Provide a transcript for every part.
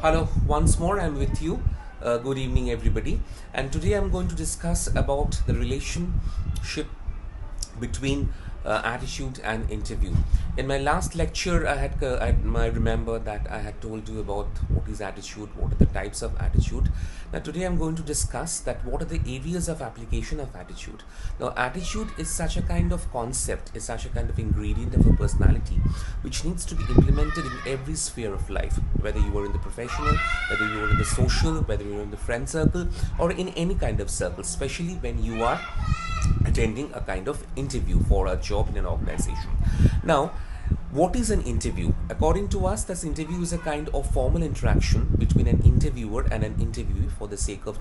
Hello, once more I'm with you. Good evening, everybody. And today I'm going to discuss about the relationship between attitude and interview. In my last lecture, I remember that I had told you about what is attitude, what are the types of attitude. Now today I'm going to discuss that what are the areas of application of attitude. Now attitude is such a kind of concept, is such a kind of ingredient of a personality which needs to be implemented in every sphere of life, whether you are in the professional, whether you are in the social, whether you are in the friend circle, or in any kind of circle, especially when you are attending a kind of interview for a job in an organization. Now, what is an interview? According to us, this interview is a kind of formal interaction between an interviewer and an interviewee for the sake of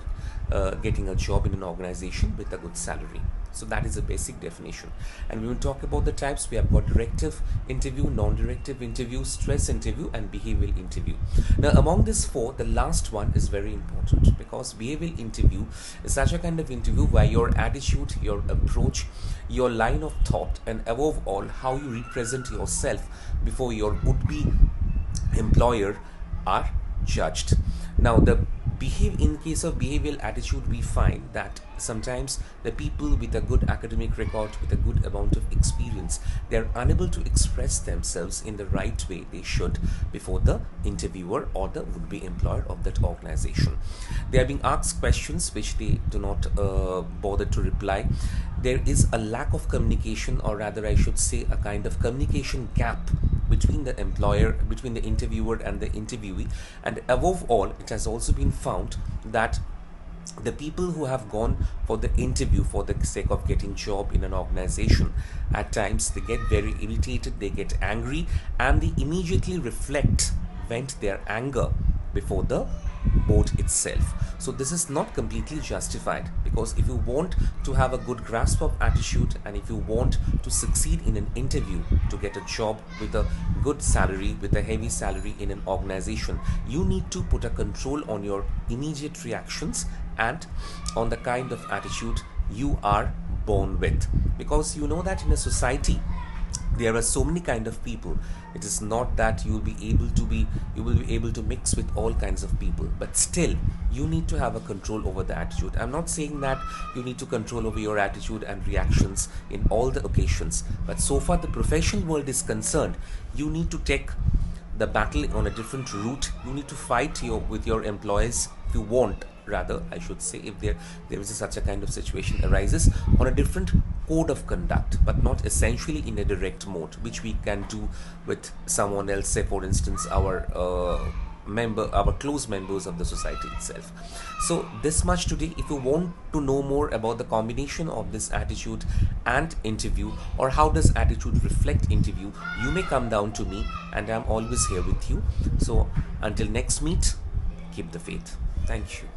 getting a job in an organization with a good salary. So that is a basic definition. And we will talk about the types. We have got directive interview, non-directive interview, stress interview, and behavioral interview. Now, among these four, the last one is very important because behavioral interview is such a kind of interview where your attitude, your approach, your line of thought, and above all, how you represent yourself before your would-be employer are judged. Now, in case of behavioral attitude, we find that sometimes the people with a good academic record, with a good amount of experience, they are unable to express themselves in the right way they should before the interviewer or the would-be employer of that organization. They are being asked questions which they do not bother to reply. There is a lack of communication, or rather I should say a kind of communication gap between the employer, between the interviewer and the interviewee. And above all, it has also been found that the people who have gone for the interview for the sake of getting job in an organization, at times they get very irritated, they get angry, and they immediately vent their anger before the board itself. So this is not completely justified, because if you want to have a good grasp of attitude and if you want to succeed in an interview to get a job with a good salary, with a heavy salary in an organization, you need to put a control on your immediate reactions and on the kind of attitude you are born with, because you know that in a society there are so many kind of people. It is not that you will be able to mix with all kinds of people, but still you need to have a control over the attitude. I'm not saying that you need to control over your attitude and reactions in all the occasions, but so far the professional world is concerned, you need to take the battle on a different route. You need to fight with your employees, if you want, rather I should say, if there is such a kind of situation arises, on a different code of conduct, but not essentially in a direct mode, which we can do with someone else, say for instance our close members of the society itself. So this much today. If you want to know more about the combination of this attitude and interview, or how does attitude reflect interview, you may come down to me and I'm always here with you. So until next meet, keep the faith. Thank you.